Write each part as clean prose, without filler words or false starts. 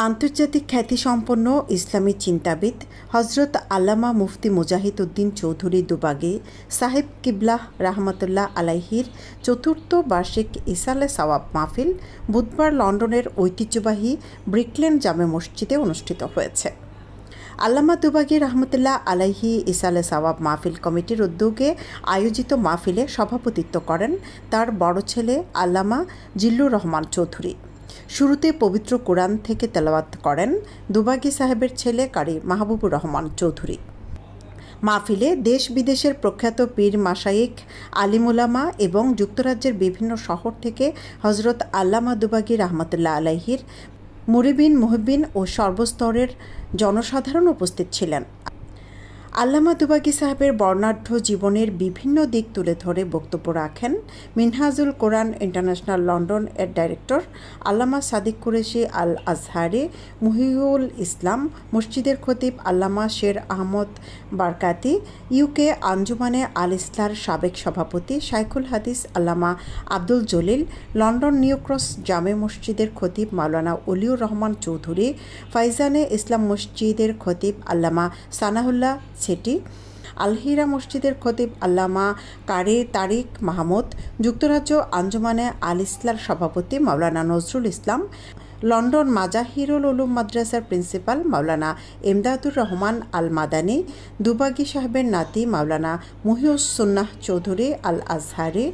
আন্তর্জাতিক খ্যাতিসম্পন্ন ইসলামী চিন্তাবিদ হজরত আল্লামা মুফতি মুজাহিদ উদ্দিন চৌধুরী দুবাগী সাহেব কিবলাহ রাহমাতুল্লাহ আলাইহির চতুর্থ বার্ষিক ইসালে সাওয়াব মাহফিল বুধবার লন্ডনের ঐতিহ্যবাহী ব্রিকলেন জামে মসজিদে অনুষ্ঠিত হয়েছে। আল্লামা দুবাগী রহমতুল্লাহ আলাইহি ইসালে সাওয়াব মাহফিল কমিটির উদ্যোগে আয়োজিত মাহফিলে সভাপতিত্ব করেন তার বড় ছেলে আল্লামা জিল্লুর রহমান চৌধুরী। শুরুতে পবিত্র কোরআন থেকে তেলাওয়াত করেন দুবাগী সাহেবের ছেলে কারি মাহবুবুর রহমান চৌধুরী। মাহফিলে দেশ বিদেশের প্রখ্যাত পীর মাশায়েখ, আলিমুলামা এবং যুক্তরাজ্যের বিভিন্ন শহর থেকে হজরত আল্লামা দুবাগী রহমতুল্লাহ আলাইহির মুরিবিন, মুহিব্বিন ও সর্বস্তরের জনসাধারণ উপস্থিত ছিলেন। আল্লামা দুবাগী সাহেবের বর্ণাঢ্য জীবনের বিভিন্ন দিক তুলে ধরে বক্তব্য রাখেন মিনহাজুল কোরআন ইন্টারন্যাশনাল লন্ডন এর ডাইরেক্টর আল্লামা সাদিক কুরেশি আল আজহারি, মুহিউল ইসলাম মসজিদের খতিব আল্লামা শের আহমদ বারকাতি, ইউকে আঞ্জুমানে আল ইসলার সাবেক সভাপতি শাইখুল হাদিস আল্লামা Abdul Jalil, London new cross জামে মসজিদের খতিব মাওলানা অলিউর রহমান চৌধুরী, ফাইজানে ইসলাম মসজিদের খতিব আল্লামা সানাহুল্লাহ সেটি, আলহিরা মসজিদের খতিব আল্লামা কারি তারিক মাহমুদ, যুক্তরাজ্য আঞ্জুমানে আল ইসলার সভাপতি মাওলানা নজরুল ইসলাম, লন্ডন মাজাহিরুল উলুম মাদ্রাসার প্রিন্সিপাল মাওলানা এমদাদুর রহমান আল মাদানী, দুবাগী সাহেবের নাতি মাওলানা মুহিউস সুন্নাহ চৌধুরী আল আজহারি,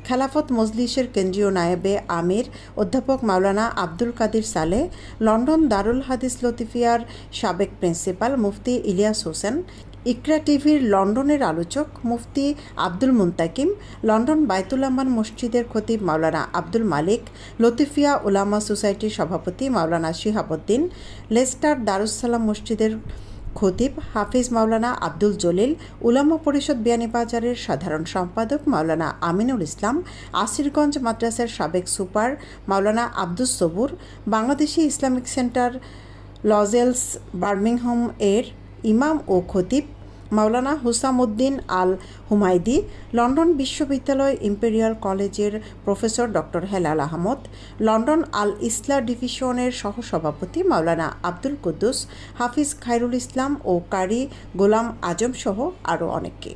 খেলাফত মজলিসের কেন্দ্রীয় নায়েবে আমির অধ্যাপক মাওলানা আব্দুল কাদির সালেহ, লন্ডন দারুল হাদিস লতিফিয়ার সাবেক প্রিন্সিপাল মুফতি ইলিয়াস হোসেন, ইকরা টিভির লন্ডনের আলোচক মুফতি আব্দুল মুন্তাকিম, লন্ডন বাইতুল আমান মসজিদের খতিব মাওলানা আব্দুল মালিক, লতিফিয়া উলামা সোসাইটির সভাপতি মাওলানা শিহাবুদ্দিন, লেস্টার দারুসালাম মসজিদের খতিব হাফিজ মাওলানা আব্দুল জলিল, উলামা পরিষদ বিয়ানীবাজারের সাধারণ সম্পাদক মাওলানা আমিনুল ইসলাম, আসিরগঞ্জ মাদ্রাসার সাবেক সুপার মাওলানা Abdus Sabur, Bangladeshi Islamic centre Lozells Birmingham এর ইমাম ও খতিব মাওলানা হুসামউদ্দিন আল হুমায়দি, লন্ডন বিশ্ববিদ্যালয় ইম্পেরিয়াল কলেজের professor doctor Helal Ahmad, London Al Islah ডিভিশনের সহসভাপতি মাওলানা আব্দুল কুদ্দুস, হাফিজ খায়রুল ইসলাম ও কারি গোলাম আজম সহ আরও অনেকে।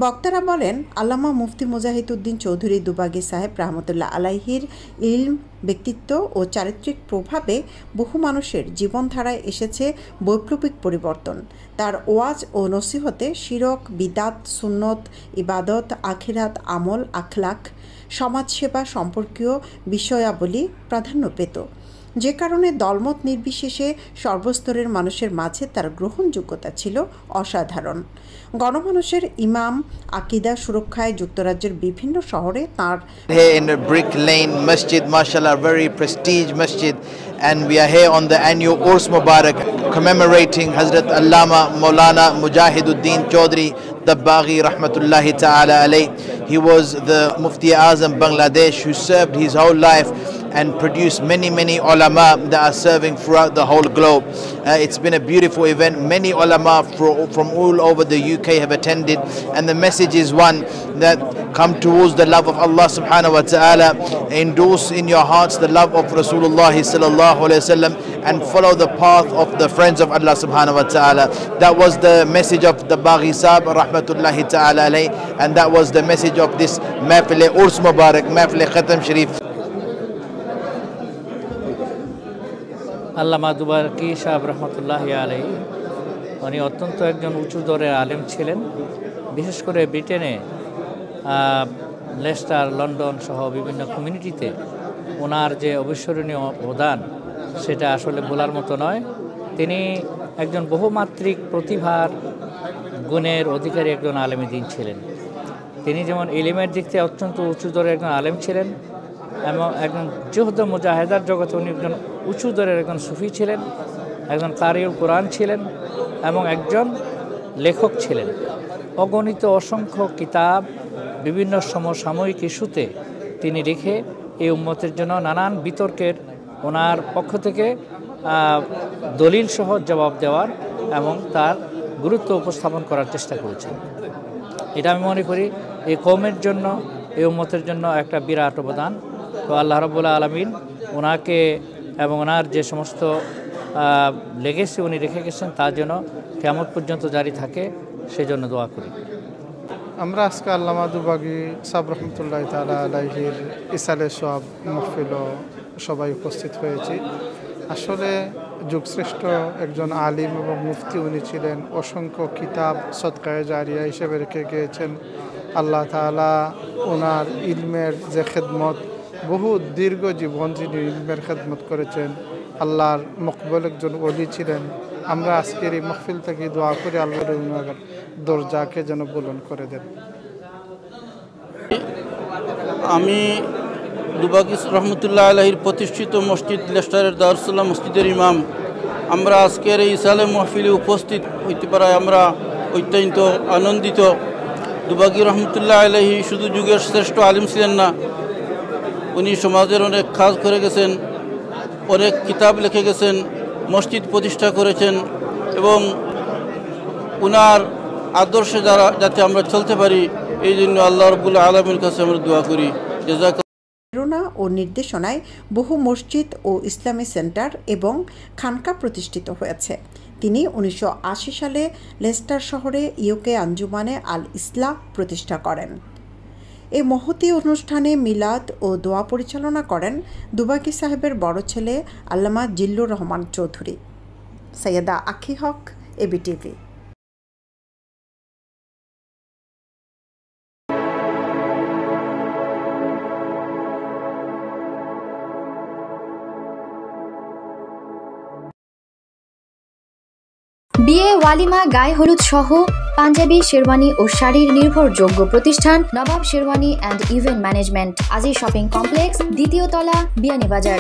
বক্তারা বলেন, আল্লামা মুফতি মুজাহিদ উদ্দিন চৌধুরী দুবাগী সাহেব রহমতুল্লাহ আলাইহির ইলম, ব্যক্তিত্ব ও চারিত্রিক প্রভাবে বহু মানুষের জীবনধারায় এসেছে বৈপ্লবিক পরিবর্তন। তার ওয়াজ ও নসিহতে শিরক, বিদাত, সুন্নত, ইবাদত, আখিরাত, আমল, আখলাক, সমাজসেবা সম্পর্কীয় বিষয়াবলী প্রাধান্য পেত, যে কারণে দলমত নির্বিশেষে সর্বস্তরের মানুষের মাঝে তার গ্রহণযোগ্যতা ছিল অসাধারণ। গণমানুষের ইমাম, আকিদা সুরক্ষায় যুক্তরাজ্যের বিভিন্ন শহরে তাঁর in Brick Lane Masjid, mashallah, very prestige masjid, and we are here on the annual Urs Mubarak commemorating Hazrat Allama Maulana Mujahiduddin Chaudhry Dubaghī rahmatullahi ta'ala alayh. He was the Mufti Azam Bangladesh who served his whole life and produced many ulama that are serving throughout the whole globe. It's been a beautiful event. Many ulama from all over the UK have attended, and the message is one, that come towards the love of Allah subhanahu wa ta'ala, endorse in your hearts the love of Rasulullah sallallahu alaihi wasallam, and follow the path of the friends of Allah subhanahu wa ta'ala. That was the message of the Baghi Sahib rahmatullahi ta'ala alayh, and that was the message of this Mahfil Urs Mubarak, Mahfil Khatam Sharif. আল্লামা দুবাগী সাহেব রহমতুল্লাহি আলাইহি উনি অত্যন্ত একজন উঁচু দরের আলেম ছিলেন। বিশেষ করে ব্রিটেনে লেস্টার, লন্ডন সহ বিভিন্ন কমিউনিটিতে ওনার যে অবিস্মরণীয় অবদান সেটা আসলে বলার মতো নয়। তিনি একজন বহুমাত্রিক প্রতিভার গুণের অধিকারী একজন আলেমে দ্বীন ছিলেন। তিনি যেমন ইলমের দিক থেকে অত্যন্ত উঁচু দরের একজন আলেম ছিলেন, এবং একজন জুহদ মুজাহেদার জগতে উনি একজন উঁচু দরের একজন সুফি ছিলেন, একজন কারিউল কোরআন ছিলেন, এবং একজন লেখক ছিলেন। অগণিত অসংখ্য কিতাব বিভিন্ন সমসাময়িক ইস্যুতে তিনি লিখে এই উম্মতের জন্য নানান বিতর্কের ওনার পক্ষ থেকে দলিল সহ জবাব দেওয়ার এবং তার গুরুত্ব উপস্থাপন করার চেষ্টা করেছেন। এটা আমি মনে করি এই কওমের জন্য, এই উম্মতের জন্য একটা বিরাট অবদান। তো আল্লাহ রাব্বুল আলামিন ওনাকে এবং ওনার যে সমস্ত লেগেসি উনি রেখে গেছেন তা যেন কিয়ামত পর্যন্ত জারি থাকে সেজন্য দোয়া করি। আমরা আজকে আল্লামা দুবাগী সাহেব রহমতুল্লাহ তাআলা আলাইহির ইসালে সওয়াব মাহফিল সবাই উপস্থিত হয়েছি। আসলে যুগশ্রেষ্ঠ একজন আলিম এবং মুফতি উনি ছিলেন। অসংখ্য কিতাব সদকায়ে জারিয়া হিসেবে রেখে গিয়েছেন। আল্লাহ তাআলা ওনার ইলমের যে খেদমত, বহু দীর্ঘ জীবন যিনি ইলমের খেদমত করেছেন, আল্লাহর মকবুল একজন ওলি ছিলেন। আমরা আজকের এই মাহফিল থেকে দোয়া করি আল্লাহর ওনার দরজাকে যেন বুলন্দ করে দেন। আমি দুবাগী রহমতুল্লাহ আলাইহির প্রতিষ্ঠিত মসজিদ লেস্টারের দারুসালাম মসজিদের ইমাম। আমরা আজকের এই ইসালে মাহফিলে উপস্থিত হইতে পারায় আমরা অত্যন্ত আনন্দিত। দুবাগী রহমতুল্লাহ আলাইহি শুধু যুগের শ্রেষ্ঠ আলিম ছিলেন না, উনি সমাজের অনেক কাজ করে গেছেন, অনেক কিতাব লিখে গেছেন, মসজিদ প্রতিষ্ঠা করেছেন এবং উনার আদর্শে যাতে আমরা চলতে পারি এই জন্য আল্লাহ রাব্বুল আলামিনের কাছে আমরা দোয়া করি। প্রেরণা ও নির্দেশনায় বহু মসজিদ ও ইসলামী সেন্টার এবং খানকা প্রতিষ্ঠিত হয়েছে। তিনি 1980 সালে লেস্টার শহরে ইউকে আঞ্জুমানে আল ইসলাহ প্রতিষ্ঠা করেন। এই মহতী অনুষ্ঠানে মিলাদ ও দোয়া পরিচালনা করেন দুবাগী সাহেবের বড় ছেলে আল্লামা জিল্লুর রহমান চৌধুরী। সৈয়দা আখি হক, এবিটিভি। বিয়ে, ওয়ালিমা, গায়ে হলুদ সহ পাঞ্জাবি, শেরওয়ানি ও শাড়ির নির্ভরযোগ্য প্রতিষ্ঠান নবাব শেরওয়ানি অ্যান্ড ইভেন্ট ম্যানেজমেন্ট, আজি শপিং কমপ্লেক্স, দ্বিতীয় তলা, বিয়ানীবাজার।